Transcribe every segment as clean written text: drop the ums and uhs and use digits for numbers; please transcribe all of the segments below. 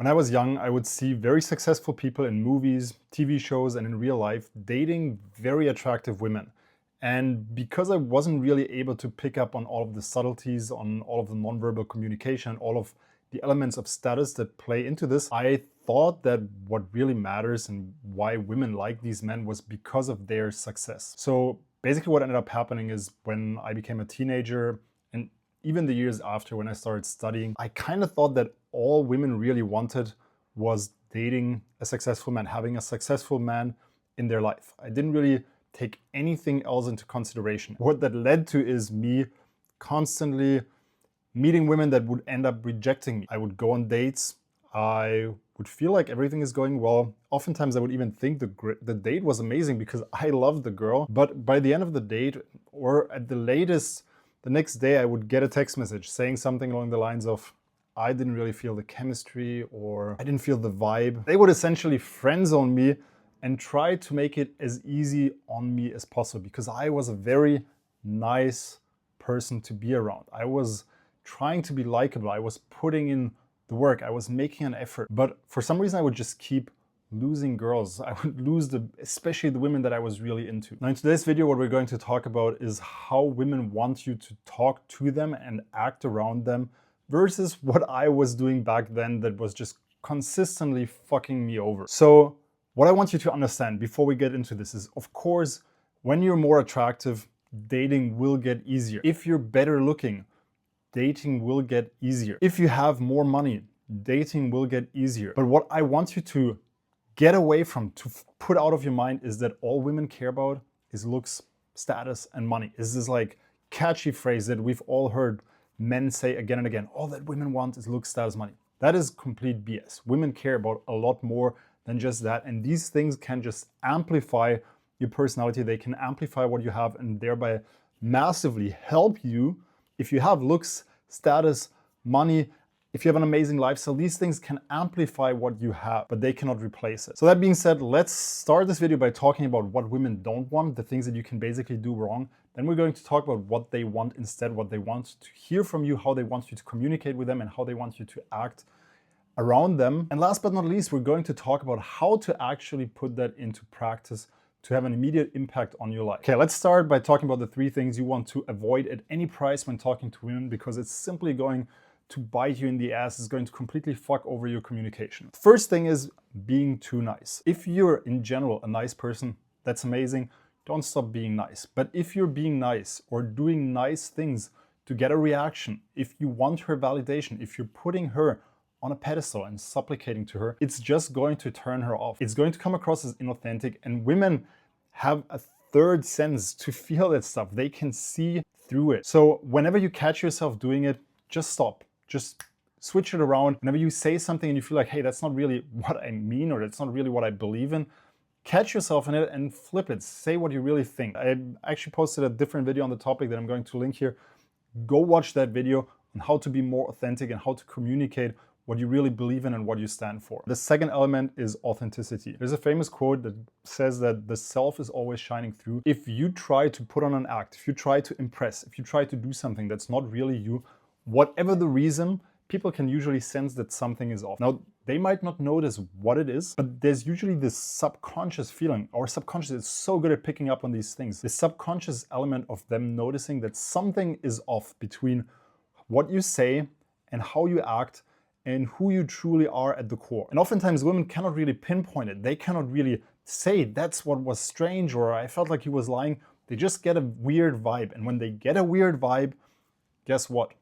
When I was young, I would see very successful people in movies, TV shows, and in real life dating very attractive women. And because I wasn't really able to pick up on all of the subtleties, on all of the nonverbal communication, all of the elements of status that play into this, I thought that what really matters and why women like these men was because of their success. So basically what ended up happening is when I became a teenager, and even the years after when I started studying, I kind of thought that all women really wanted was dating a successful man, having a successful man in their life. I didn't really take anything else into consideration. What that led to is me constantly meeting women that would end up rejecting me. I would go on dates. I would feel like everything is going well. Oftentimes I would even think the date was amazing because I loved the girl. But by the end of the date, or at the latest, the next day, I would get a text message saying something along the lines of, I didn't really feel the chemistry, or I didn't feel the vibe. They would essentially friend zone me and try to make it as easy on me as possible because I was a very nice person to be around. I was trying to be likable. I was putting in the work. I was making an effort. But for some reason, I would just keep losing girls. I would lose especially the women that I was really into. Now in today's video, what we're going to talk about is how women want you to talk to them and act around them versus what I was doing back then that was just consistently fucking me over. So what I want you to understand before we get into this is, of course, when you're more attractive, dating will get easier. If you're better looking, dating will get easier. If you have more money, dating will get easier. But what I want you to get away from, to put out of your mind, is that all women care about is looks, status, and money. Is this like catchy phrase that we've all heard men say again and again? All that women want is looks, status, money. That is complete BS. Women care about a lot more than just that. And these things can just amplify your personality. They can amplify what you have and thereby massively help you if you have looks, status, money. If you have an amazing lifestyle, these things can amplify what you have, but they cannot replace it. So that being said, let's start this video by talking about what women don't want, the things that you can basically do wrong. Then we're going to talk about what they want instead, what they want to hear from you, how they want you to communicate with them, and how they want you to act around them. And last but not least, we're going to talk about how to actually put that into practice to have an immediate impact on your life. Okay, let's start by talking about the 3 things you want to avoid at any price when talking to women, because it's simply going to bite you in the ass, is going to completely fuck over your communication. First thing is being too nice. If you're in general a nice person, that's amazing. Don't stop being nice. But if you're being nice or doing nice things to get a reaction, if you want her validation, if you're putting her on a pedestal and supplicating to her, it's just going to turn her off. It's going to come across as inauthentic, and women have a third sense to feel that stuff. They can see through it. So whenever you catch yourself doing it, just stop. Just switch it around. Whenever you say something and you feel like, hey, that's not really what I mean, or that's not really what I believe in, catch yourself in it and flip it. Say what you really think. I actually posted a different video on the topic that I'm going to link here. Go watch that video on how to be more authentic and how to communicate what you really believe in and what you stand for. The second element is authenticity. There's a famous quote that says that the self is always shining through. If you try to put on an act, if you try to impress, if you try to do something that's not really you, whatever the reason, people can usually sense that something is off. Now, they might not notice what it is, but there's usually this subconscious feeling. Our subconscious is so good at picking up on these things. The subconscious element of them noticing that something is off between what you say and how you act and who you truly are at the core. And oftentimes women cannot really pinpoint it. They cannot really say that's what was strange, or I felt like he was lying. They just get a weird vibe. And when they get a weird vibe, guess what?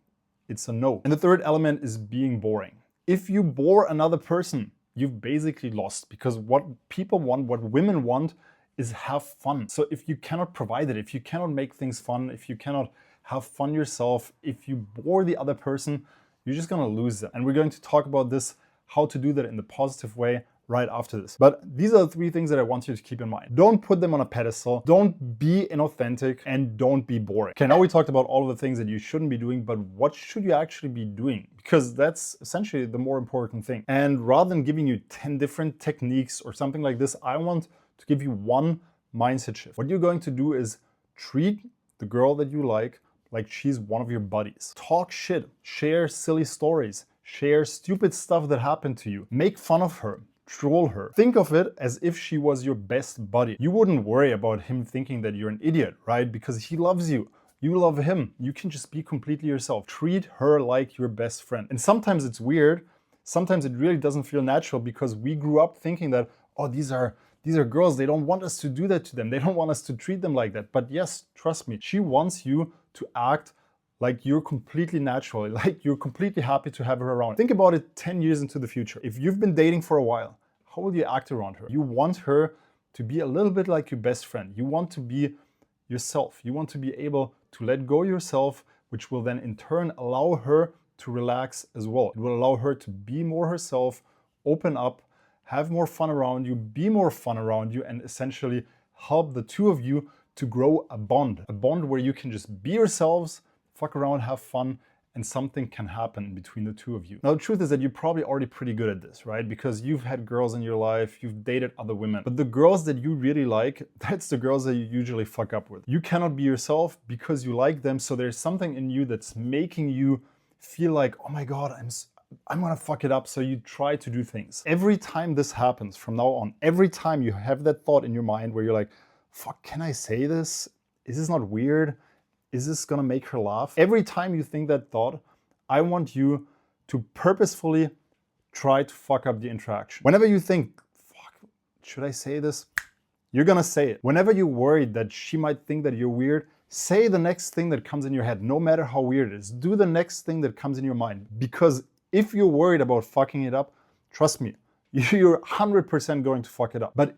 It's a no. And the third element is being boring. If you bore another person, you've basically lost, because what people want, what women want, is have fun. So if you cannot provide it, if you cannot make things fun, if you cannot have fun yourself, if you bore the other person, you're just gonna lose them. And we're going to talk about this, how to do that in the positive way, right after this. But these are the 3 things that I want you to keep in mind. Don't put them on a pedestal, don't be inauthentic, and don't be boring. Okay, now we talked about all of the things that you shouldn't be doing, but what should you actually be doing? Because that's essentially the more important thing. And rather than giving you 10 different techniques or something like this, I want to give you one mindset shift. What you're going to do is treat the girl that you like she's one of your buddies. Talk shit, share silly stories, share stupid stuff that happened to you, make fun of her, troll her. Think of it as if she was your best buddy. You wouldn't worry about him thinking that you're an idiot, right? Because he loves you. You love him. You can just be completely yourself. Treat her like your best friend. And sometimes it's weird. Sometimes it really doesn't feel natural because we grew up thinking that, oh, these are girls. They don't want us to do that to them. They don't want us to treat them like that. But yes, trust me, she wants you to act like you're completely natural, like you're completely happy to have her around. Think about it 10 years into the future. If you've been dating for a while, how will you act around her? You want her to be a little bit like your best friend. You want to be yourself. You want to be able to let go yourself, which will then in turn allow her to relax as well. It will allow her to be more herself, open up, have more fun around you, be more fun around you, and essentially help the two of you to grow a bond where you can just be yourselves, fuck around, have fun, and something can happen between the two of you. Now, the truth is that you're probably already pretty good at this, right? Because you've had girls in your life, you've dated other women. But the girls that you really like, that's the girls that you usually fuck up with. You cannot be yourself because you like them, so there's something in you that's making you feel like, oh my God, I'm gonna fuck it up, so you try to do things. Every time this happens from now on, every time you have that thought in your mind where you're like, fuck, can I say this? Is this not weird? Is this gonna make her laugh? Every time you think that thought, I want you to purposefully try to fuck up the interaction. Whenever you think, fuck, should I say this? You're gonna say it. Whenever you're worried that she might think that you're weird, say the next thing that comes in your head, no matter how weird it is. Do the next thing that comes in your mind. Because if you're worried about fucking it up, trust me, you're 100% going to fuck it up. But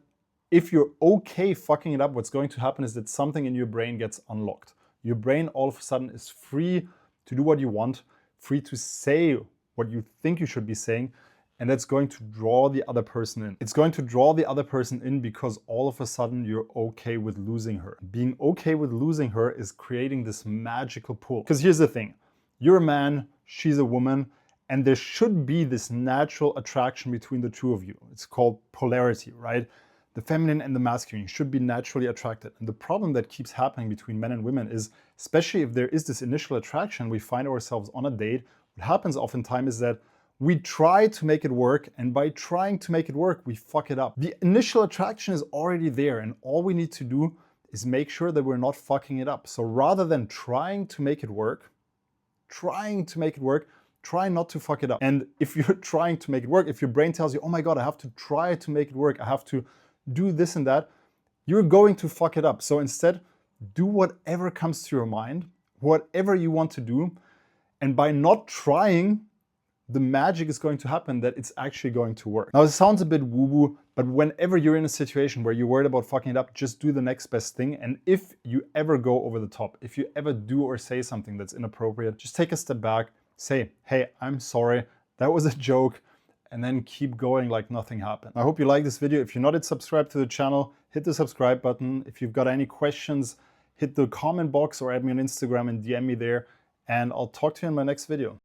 if you're okay fucking it up, what's going to happen is that something in your brain gets unlocked. Your brain all of a sudden is free to do what you want, free to say what you think you should be saying, and that's going to draw the other person in. It's going to draw the other person in because all of a sudden you're okay with losing her. Being okay with losing her is creating this magical pull. Because here's the thing, you're a man, she's a woman, and there should be this natural attraction between the two of you. It's called polarity, right? The feminine and the masculine should be naturally attracted. And the problem that keeps happening between men and women is, especially if there is this initial attraction, we find ourselves on a date, what happens oftentimes is that we try to make it work, and by trying to make it work, we fuck it up. The initial attraction is already there, and all we need to do is make sure that we're not fucking it up. So rather than trying to make it work, try not to fuck it up. And if you're trying to make it work, if your brain tells you, oh my God, I have to try to make it work, I have to do this and that, you're going to fuck it up. So instead, do whatever comes to your mind, whatever you want to do. And by not trying, the magic is going to happen that it's actually going to work. Now, it sounds a bit woo-woo, but whenever you're in a situation where you're worried about fucking it up, just do the next best thing. And if you ever go over the top, if you ever do or say something that's inappropriate, just take a step back, say, hey, I'm sorry, that was a joke, and then keep going like nothing happened. I hope you like this video. If you're not yet subscribed to the channel, hit the subscribe button. If you've got any questions, hit the comment box or add me on Instagram and DM me there, and I'll talk to you in my next video.